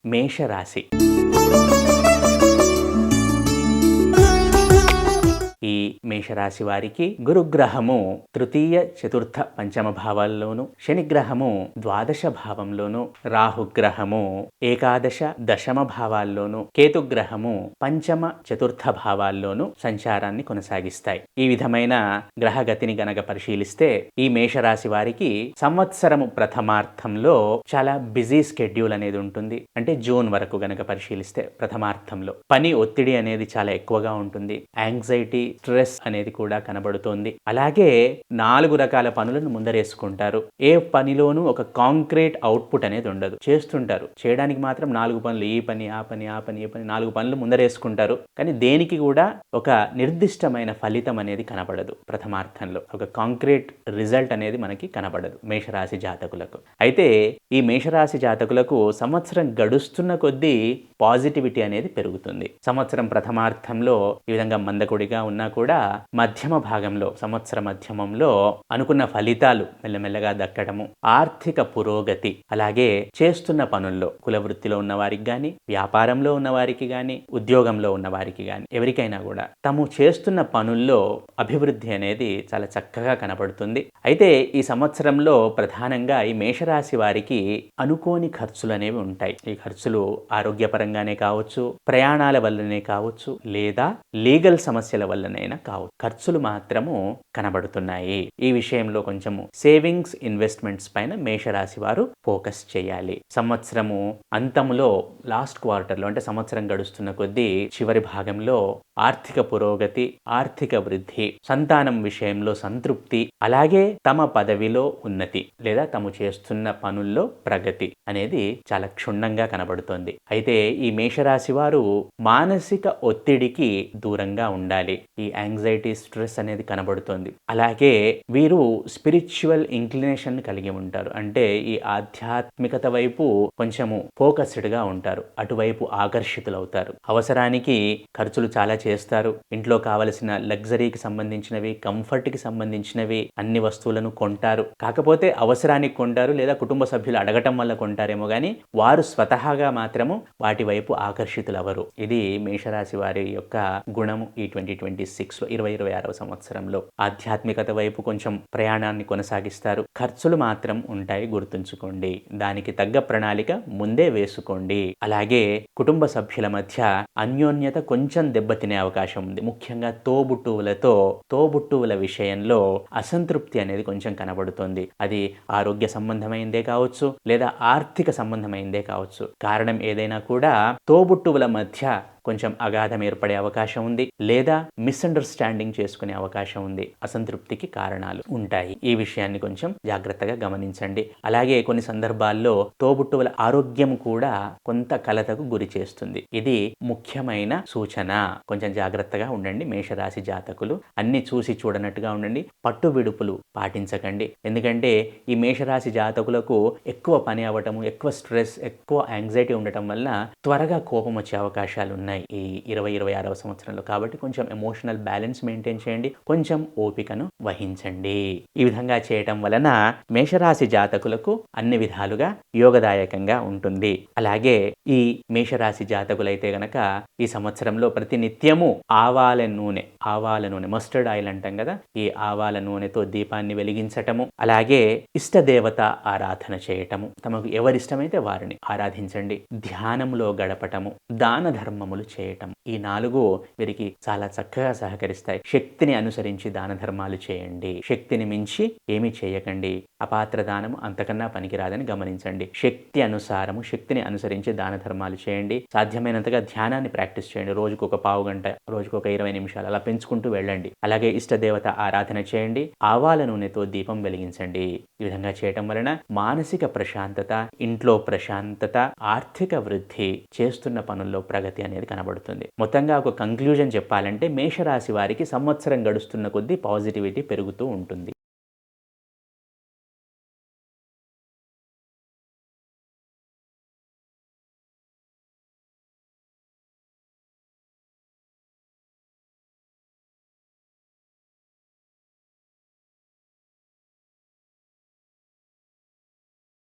మేషరాశి. ఈ మేషరాశి వారికి గురుగ్రహము తృతీయ, చతుర్థ, పంచమ భావాల్లోను, శనిగ్రహము ద్వాదశ భావంలోను, రాహుగ్రహము ఏకాదశ, దశమ భావాల్లోను, కేతుగ్రహము పంచమ, చతుర్థ భావాల్లోను సంచారాన్ని కొనసాగిస్తాయి. ఈ విధమైన గ్రహగతిని గనక పరిశీలిస్తే ఈ మేషరాశి వారికి సంవత్సరము ప్రథమార్థంలో చాలా బిజీ స్కెడ్యూల్ అనేది ఉంటుంది. అంటే జూన్ వరకు గనక పరిశీలిస్తే ప్రథమార్థంలో పని ఒత్తిడి అనేది చాలా ఎక్కువగా ఉంటుంది. యాంగ్జైటీ, స్ట్రెస్ అనేది కూడా కనబడుతోంది. అలాగే 4 రకాల పనులను ముందరేసుకుంటారు. ఏ పనిలోనూ ఒక కాంక్రీట్ అవుట్పుట్ అనేది ఉండదు. చేస్తుంటారు, చేయడానికి మాత్రం 4 పనులు, ఈ పని, ఆ పని, ఆ పని, ఈ పని, 4 పనులు ముందరేసుకుంటారు. కానీ దేనికి కూడా ఒక నిర్దిష్టమైన ఫలితం అనేది కనబడదు. ప్రథమార్థంలో ఒక కాంక్రీట్ రిజల్ట్ అనేది మనకి కనబడదు మేషరాశి జాతకులకు. అయితే ఈ మేషరాశి జాతకులకు సంవత్సరం గడుస్తున్న కొద్దీ పాజిటివిటీ అనేది పెరుగుతుంది. సంవత్సరం ప్రథమార్థంలో ఈ విధంగా మందకొడిగా ఉన్నా కూడా మధ్యమ భాగంలో, సంవత్సర మధ్యమంలో అనుకున్న ఫలితాలు మెల్లమెల్లగా దక్కడము, ఆర్థిక పురోగతి, అలాగే చేస్తున్న పనుల్లో కుల వృత్తిలో ఉన్న వారికి కానీ, వ్యాపారంలో ఉన్న వారికి కానీ, ఉద్యోగంలో ఉన్న వారికి కానీ, ఎవరికైనా కూడా తాము చేస్తున్న పనుల్లో అభివృద్ధి అనేది చాలా చక్కగా కనబడుతుంది. అయితే ఈ సంవత్సరంలో ప్రధానంగా ఈ మేషరాశి వారికి అనుకోని ఖర్చులు అనేవి ఉంటాయి. ఈ ఖర్చులు ఆరోగ్యపరంగానే కావచ్చు, ప్రయాణాల వల్లనే కావచ్చు, లేదా లీగల్ సమస్యల వల్లనైనా కావచ్చు. ఖర్చులు మాత్రము కనబడుతున్నాయి. ఈ విషయంలో కొంచెము సేవింగ్స్, ఇన్వెస్ట్మెంట్స్ పైన మేషరాశి వారు ఫోకస్ చేయాలి. సంవత్సరము అంతములో, లాస్ట్ క్వార్టర్లో, అంటే సంవత్సరం గడుస్తున్న కొద్దీ చివరి భాగంలో ఆర్థిక పురోగతి, ఆర్థిక వృద్ధి, సంతానం విషయంలో సంతృప్తి, అలాగే తమ పదవిలో ఉన్నతి లేదా తాము చేస్తున్న పనుల్లో ప్రగతి అనేది చాలా క్షుణ్ణంగా కనబడుతోంది. అయితే ఈ మేషరాశి వారు మానసిక ఒత్తిడికి దూరంగా ఉండాలి. ఈ యాంగ్జైటీ, స్ట్రెస్ అనేది కనబడుతోంది. అలాగే వీరు స్పిరిచువల్ ఇంక్లినేషన్ కలిగి ఉంటారు. అంటే ఈ ఆధ్యాత్మికత వైపు కొంచెము ఫోకస్డ్గా ఉంటారు. అటువైపు ఆకర్షితులవుతారు. అవసరానికి ఖర్చులు చాలా చేస్తారు. ఇంట్లో కావలసిన లగ్జరీకి సంబంధించినవి, కంఫర్ట్కి సంబంధించినవి అన్ని వస్తువులను కొంటారు. కాకపోతే అవసరానికి కొంటారు, లేదా కుటుంబ సభ్యులు అడగటం వల్ల కొంటారేమో కానీ వారు స్వతహాగా మాత్రము వాటి వైపు ఆకర్షితులవరు. ఇది మేషరాశి వారి యొక్క గుణము. ఈ 2026లో 2026వ సంవత్సరంలో ఆధ్యాత్మికత వైపు కొంచెం ప్రయాణాన్ని కొనసాగిస్తారు. ఖర్చులు మాత్రం ఉంటాయి, గుర్తుంచుకోండి. దానికి తగ్గ ప్రణాళిక ముందే వేసుకోండి. అలాగే కుటుంబ సభ్యుల మధ్య అన్యోన్యత కొంచెం దెబ్బతినే అవకాశం ఉంది. ముఖ్యంగా తోబుట్టువుల విషయంలో అసంతృప్తి అనేది కొంచెం కనబడుతోంది. అది ఆరోగ్య సంబంధమైందే కావచ్చు, లేదా ఆర్థిక సంబంధమైందే కావచ్చు. కారణం ఏదైనా కూడా తోబుట్టువుల మధ్య కొంచెం అగాధం ఏర్పడే అవకాశం ఉంది, లేదా మిస్అండర్స్టాండింగ్ చేసుకునే అవకాశం ఉంది. అసంతృప్తికి కారణాలు ఉంటాయి. ఈ విషయాన్ని కొంచెం జాగ్రత్తగా గమనించండి. అలాగే కొన్ని సందర్భాల్లో తోబుట్టువుల ఆరోగ్యం కూడా కొంత కలతకు గురి చేస్తుంది. ఇది ముఖ్యమైన సూచన. కొంచెం జాగ్రత్తగా ఉండండి మేషరాశి జాతకులు. అన్ని చూసి చూడనట్టుగా ఉండండి. పట్టు విడుపులు పాటించకండి. ఎందుకంటే ఈ మేషరాశి జాతకులకు ఎక్కువ పని అవ్వటము, ఎక్కువ స్ట్రెస్, ఎక్కువ యాంగ్జైటీ ఉండటం వల్ల త్వరగా కోపం వచ్చే అవకాశాలు ఉన్నాయి ఈ 2026వ సంవత్సరంలో. కాబట్టి కొంచెం ఎమోషనల్ బ్యాలెన్స్ మెయింటైన్ చేయండి. కొంచెం ఓపికను వహించండి. ఈ విధంగా చేయటం వలన మేషరాశి జాతకులకు అన్ని విధాలుగా యోగదాయకంగా ఉంటుంది. అలాగే ఈ మేషరాశి జాతకులైతే గనక ఈ సంవత్సరంలో ప్రతినిత్యము ఆవాల నూనె మస్టర్డ్ ఆయిల్ అంటాం కదా, ఈ ఆవాల నూనెతో దీపాన్ని వెలిగించటము, అలాగే ఇష్టదేవత ఆరాధన చేయటము, తమకు ఎవరిష్టమైతే వారిని ఆరాధించండి, ధ్యానంలో గడపటము, దాన ధర్మములు చేయటం, ఈ 4 వీరికి చాలా చక్కగా సహకరిస్తాయి. శక్తిని అనుసరించి దాన ధర్మాలు చేయండి. శక్తిని మించి ఏమీ చేయకండి. అపాత్ర దానము అంతకన్నా పనికిరాదని గమనించండి. శక్తిని అనుసరించి దాన ధర్మాలు చేయండి. సాధ్యమైనంతగా ధ్యానాన్ని ప్రాక్టీస్ చేయండి. రోజుకు ఒక పావు గంట, రోజుకు ఒక 20 నిమిషాలు అలా పెంచుకుంటూ వెళ్ళండి. అలాగే ఇష్టదేవత ఆరాధన చేయండి. ఆవాల నూనెతో దీపం వెలిగించండి. ఈ విధంగా చేయటం వలన మానసిక ప్రశాంతత, ఇంట్లో ప్రశాంతత, ఆర్థిక వృద్ధి, చేస్తున్న పనుల్లో ప్రగతి అనేది కనబడుతుంది. మొత్తంగా ఒక కంక్లూజన్ చెప్పాలంటే మేషరాశి వారికి సంవత్సరం గడుస్తున్న కొద్దీ పాజిటివిటీ పెరుగుతూ ఉంటుంది.